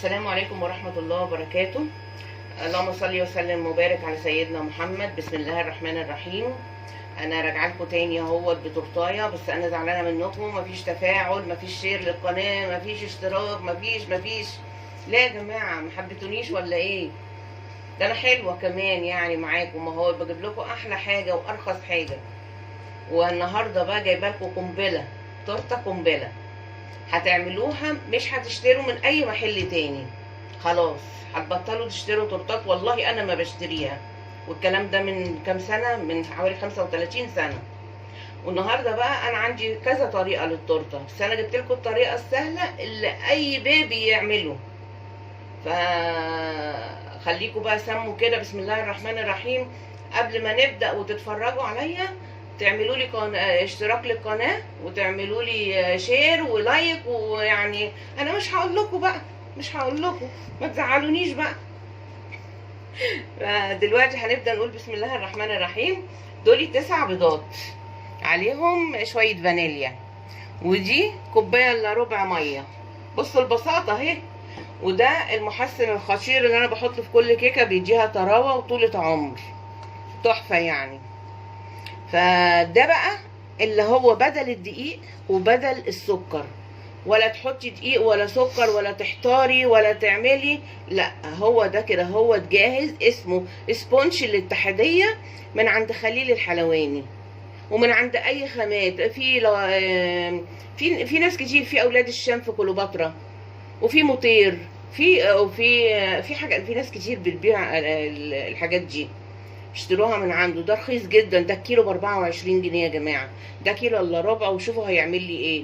السلام عليكم ورحمة الله وبركاته. اللهم صل وسلم وبارك على سيدنا محمد. بسم الله الرحمن الرحيم. انا راجعه لكم تاني اهوت بتورتايه، بس انا زعلانه منكم، مفيش تفاعل، مفيش شير للقناه، مفيش اشتراك، مفيش. لا يا جماعه، ما حبيتونيش ولا ايه؟ ده انا حلوه كمان يعني معاكم اهو، بجيب لكم احلى حاجه وارخص حاجه. والنهارده بقى جايبه لكم قنبله، تورته قنبله هتعملوها، مش هتشتروا من اي محل تاني. خلاص هتبطلوا تشتروا تورتات، والله انا ما بشتريها، والكلام ده من كام سنه، من حوالي 35 سنه. والنهارده بقى انا عندي كذا طريقه للتورته، بس انا جبت لكم الطريقه السهله اللي اي بيبي يعمله. فخليكم بقى سموا كده بسم الله الرحمن الرحيم قبل ما نبدا، وتتفرجوا عليا، تعملوا لي اشتراك للقناه، وتعملوا لي شير ولايك. ويعني انا مش هقول لكم بقى، مش هقول لكم، ما تزعلونيش بقى. دلوقتي هنبدا نقول بسم الله الرحمن الرحيم. دول 9 بيضات، عليهم شويه فانيليا، ودي كوبايه الا ربع ميه. بصوا البساطه اهي. وده المحسن الخطير اللي انا بحطه في كل كيكه، بيديها طراوه وطولة عمر، تحفه يعني. فده بقى اللي هو بدل الدقيق وبدل السكر، ولا تحطي دقيق ولا سكر ولا تحتاري ولا تعملي، لا هو ده كده، هو جاهز. اسمه سبونج الاتحادية من عند خليل الحلواني، ومن عند اي خامات. في ناس كتير، في اولاد الشام، في كليوباترا، وفي مطير، في حاجه، في ناس كتير بتبيع الحاجات دي، اشتروها من عنده. ده رخيص جدا، ده الكيلو ب24 جنيه يا جماعه، ده كيلو الا ربع. وشوفوا هيعمل لي ايه.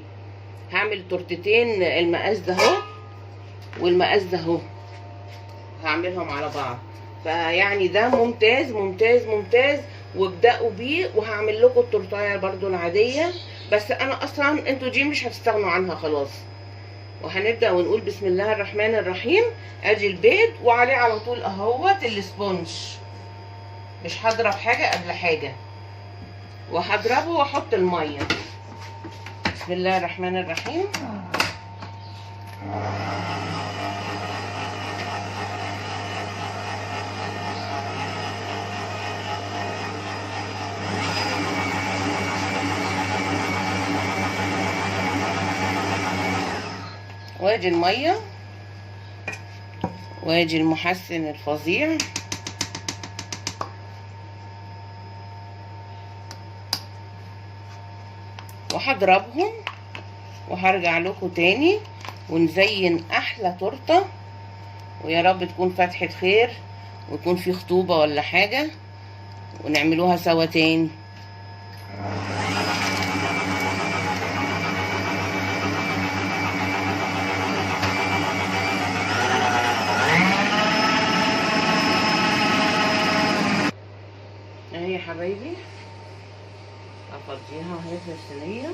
هعمل تورتتين، المقاس ده اهو والمقاس ده اهو، هعملهم على بعض. فيعني ده ممتاز ممتاز ممتاز، وابدأوا بيه. وهعمل لكم التورتايه برضو العاديه، بس انا اصلا انتوا دي مش هتستغنوا عنها خلاص. وهنبدأ ونقول بسم الله الرحمن الرحيم. ادي البيض، وعليه على طول اهوت الاسبونج، مش هضرب حاجه قبل حاجه، وهضربه واحط الميه. بسم الله الرحمن الرحيم. وادي الميه، وادي المحسن الفظيع. وهضربهم وهرجع لكم تاني ونزين احلى تورته. ويا رب تكون فتحة خير، ويكون في خطوبة ولا حاجة، ونعملوها سوا تاني. اهي يا حبايبي، افضيها اهي في الصينية،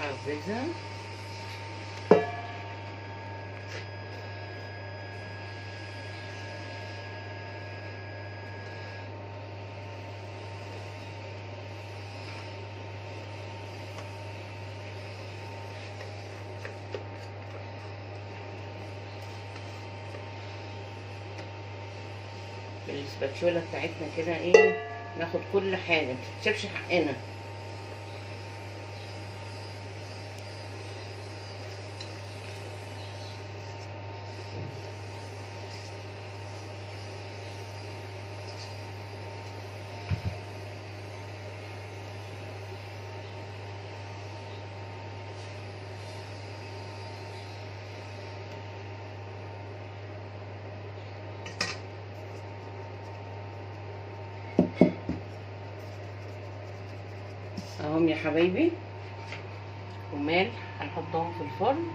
افردها. بالسباتشوله بتاعتنا كده ايه، ناخد كل حاجه، متسيبش حقنا. اهم يا حبايبي، ومال هنحطهم في الفرن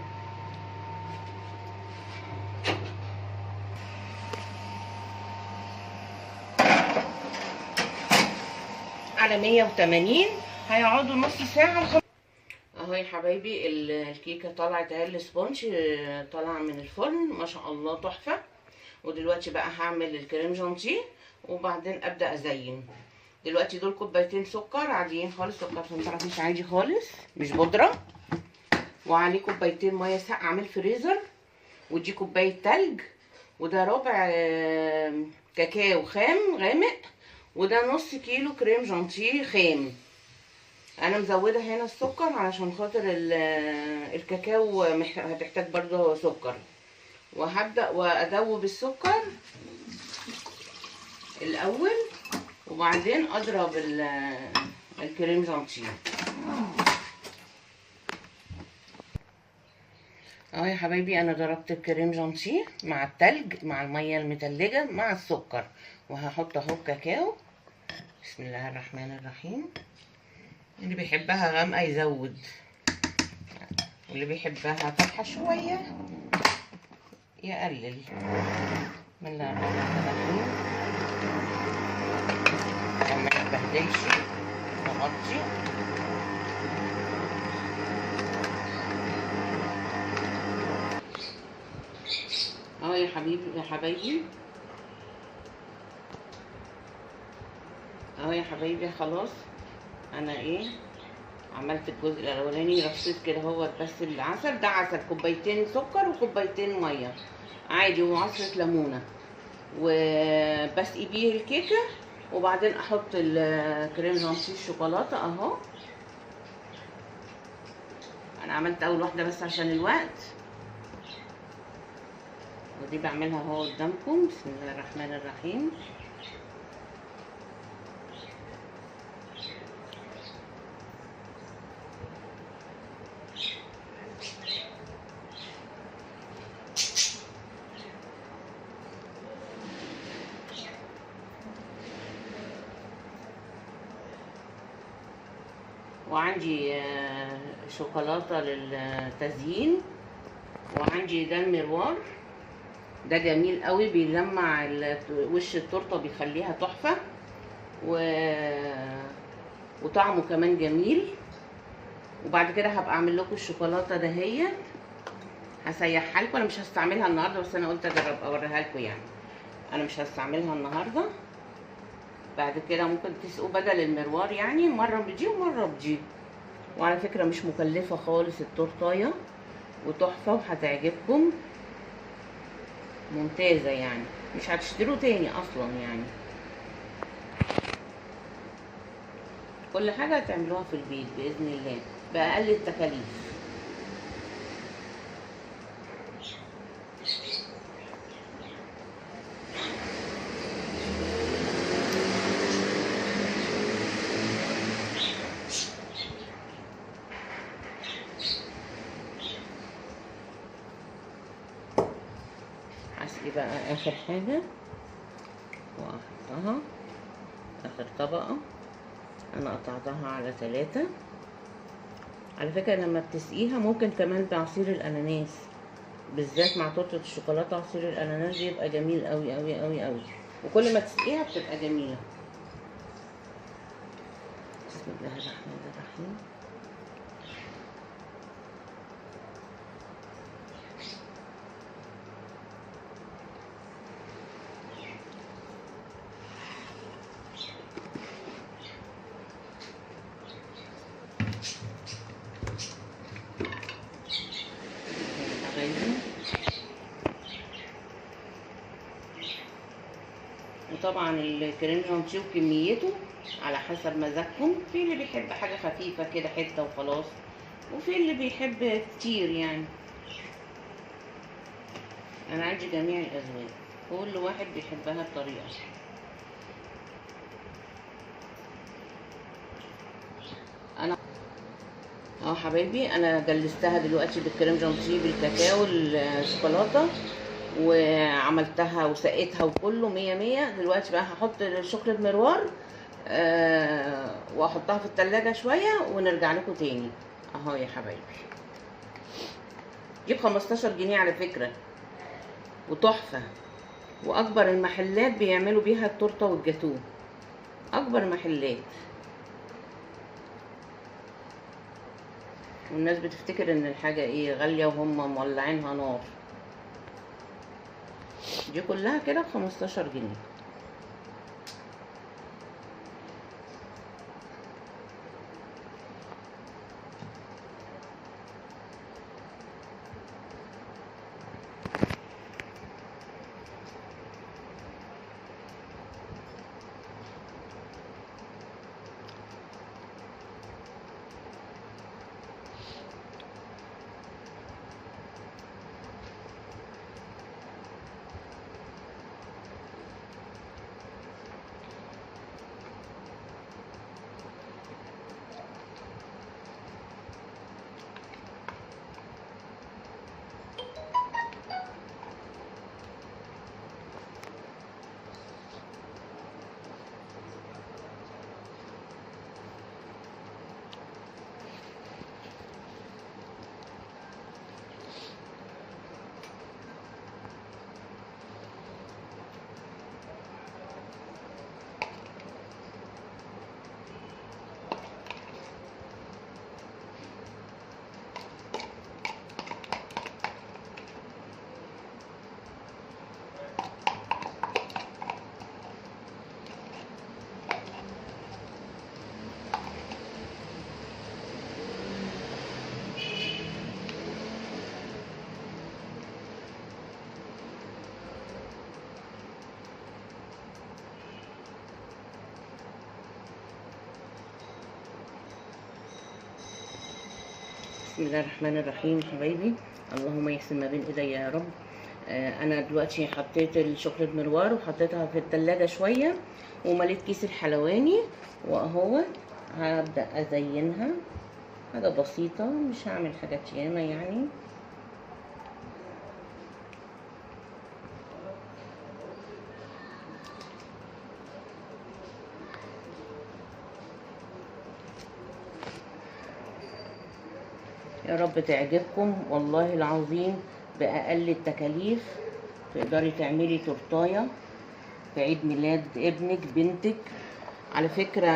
على 180. هيقعدوا نص ساعه. اهو يا حبايبي الكيكه طلعت اهي، السبونج طالعه من الفرن ما شاء الله تحفه. ودلوقتي بقى هعمل الكريم جانتيه، وبعدين ابدا ازين. دلوقتي دول كوبايتين سكر عاديين خالص، سكر سنتر مش عادي خالص، مش بودره. وعليه كوبايتين ميه ساقعه من الفريزر، ودي كوبايه تلج، وده ربع كاكاو خام غامق، وده نص كيلو كريم جانتيه خام. انا مزوده هنا السكر علشان خاطر الكاكاو هتحتاج برضو سكر. وهبدا وادوب السكر الاول، وبعدين اضرب الكريم جانتيه. اهو يا حبايبي انا ضربت الكريم جانتيه مع التلج مع الميه المتلجه مع السكر، وهحط اهو الكاكاو. بسم الله الرحمن الرحيم. اللي بيحبها غامقه يزود، واللي بيحبها فاتحه شويه يقلل. بسم الله الرحمن الرحيم. عشان ما يتبهدلش نغطي. اهو يا حبايبي اهو يا حبايبي خلاص. انا عملت الجزء الاولاني، رصيت كده هو بس العسل. ده عسل كوبايتين سكر وكوبايتين ميه عادي وعصره ليمونه، وبسقي بيه الكيكه، وبعدين احط الكريم جانتيه الشوكولاته اهو. انا عملت اول واحده بس عشان الوقت، ودي بعملها اهو قدامكم. بسم الله الرحمن الرحيم. وعندي شوكولاته للتزيين، وعندي ده المروار. ده جميل قوي، بيلمع وش التورته، بيخليها تحفه، وطعمه كمان جميل. وبعد كده هبقى اعمل لكم الشوكولاته دهيت، هسيحها لكم. انا مش هستعملها النهارده، بس انا قلت اجرب اوريها لكم يعني. انا مش هستعملها النهارده. بعد كده ممكن تسقوا بدل المروار يعني مره بدي ومره بدي. وعلى فكره مش مكلفه خالص التورتايه، وتحفه وهتعجبكم، ممتازه يعني، مش هتشتروا تاني اصلا يعني. كل حاجه هتعملوها في البيت باذن الله باقل التكاليف. هسقي بقى اخر حاجه واحطها اخر طبقه. انا قطعتها على 3. على فكره لما بتسقيها ممكن كمان بعصير الاناناس، بالذات مع تورته الشوكولاته عصير الاناناس بيبقى جميل قوي قوي قوي قوي، وكل ما تسقيها بتبقى جميله. بسم الله الرحمن الرحيم. وطبعا الكريم جانتيه وكميته على حسب مزاجكم. في اللي بيحب حاجه خفيفه كده حته وخلاص، وفي اللي بيحب كتير يعني. انا عندي جميع الاذواق، كل واحد بيحبها بطريقه. انا حبايبي انا جلستها دلوقتي بالكريم جانتيه بالكاكاو الشوكولاته، وعملتها وسقيتها وكله 100 100. دلوقتي بقى هحط الشوكولاته مروار واحطها في التلاجة شويه ونرجع لكم تاني. اهو يا حبايبي جيب 15 جنيه على فكره، وتحفه. واكبر المحلات بيعملوا بيها التورته والجاتوه، اكبر محلات. والناس بتفتكر ان الحاجه غاليه وهم مولعينها نار. دي كلها كده ب15 جنيه. بسم الله الرحمن الرحيم حبايبي، اللهم يحسن ما بين ايديا يا رب. انا دلوقتي حطيت الشوكولاته مروار وحطيتها في التلاجة شويه ومليت كيس الحلواني، واهو هبدا ازينها حاجه بسيطه، مش هعمل حاجات ياما يعني. يا رب تعجبكم والله العظيم، بأقل التكاليف تقدري تعملي تورتايه في عيد ميلاد ابنك بنتك. على فكرة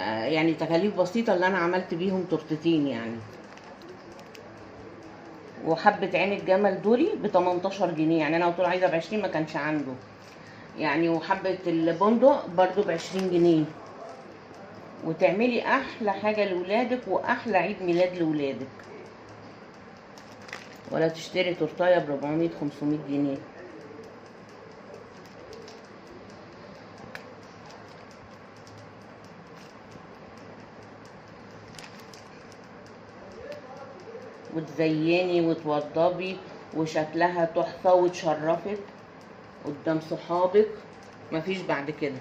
يعني تكاليف بسيطة اللي انا عملت بيهم تورتتين يعني. وحبة عين الجمل دولي ب18 جنيه، يعني انا قلت له عايزة ب20 ما كانش عنده يعني. وحبة البندق برضو ب20 جنيه. وتعملي احلى حاجة لولادك واحلى عيد ميلاد لولادك، ولا تشتري تورتايه ب400 500 جنيه. وتزيني وتوضبي وشكلها تحفه وتشرفك قدام صحابك، مفيش بعد كده.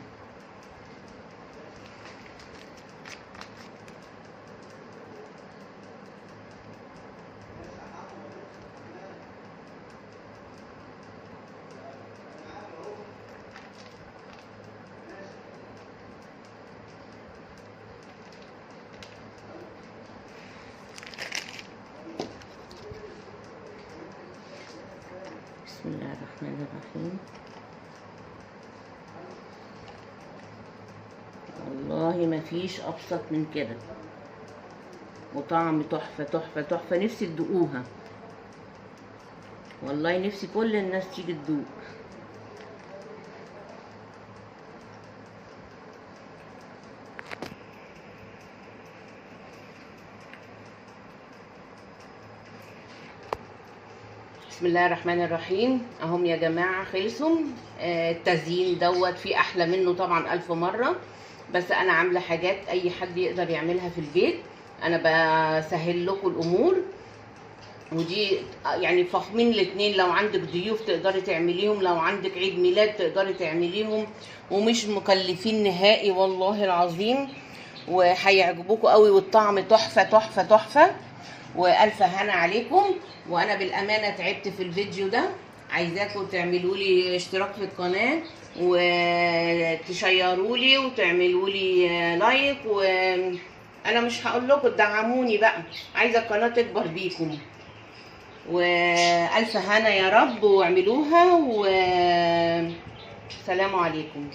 بسم الله الرحمن الرحيم. والله مفيش ابسط من كده، وطعم تحفه تحفه تحفه. نفسي تدوقوها والله، نفسي كل الناس تيجي تدوق. بسم الله الرحمن الرحيم. اهم يا جماعه خلصوا. التزيين دوت فيه احلى منه طبعا 1000 مره، بس انا عامله حاجات اي حد يقدر يعملها في البيت. انا بسهل لكم الامور، ودي يعني فخمين الاتنين. لو عندك ضيوف تقدري تعمليهم، لو عندك عيد ميلاد تقدري تعمليهم، ومش مكلفين نهائي والله العظيم، وهيعجبوكوا قوي. والطعم تحفه تحفه تحفه، والف هنا عليكم. وانا بالامانه تعبت في الفيديو ده، عايزاكم تعملوا لي اشتراك في القناه وتشيروا لي وتعملوا لي لايك. وانا مش هقول لكم تدعموني بقى، عايزه القناه تكبر بيكم. والف هنا يا رب، واعملوها، وسلام عليكم.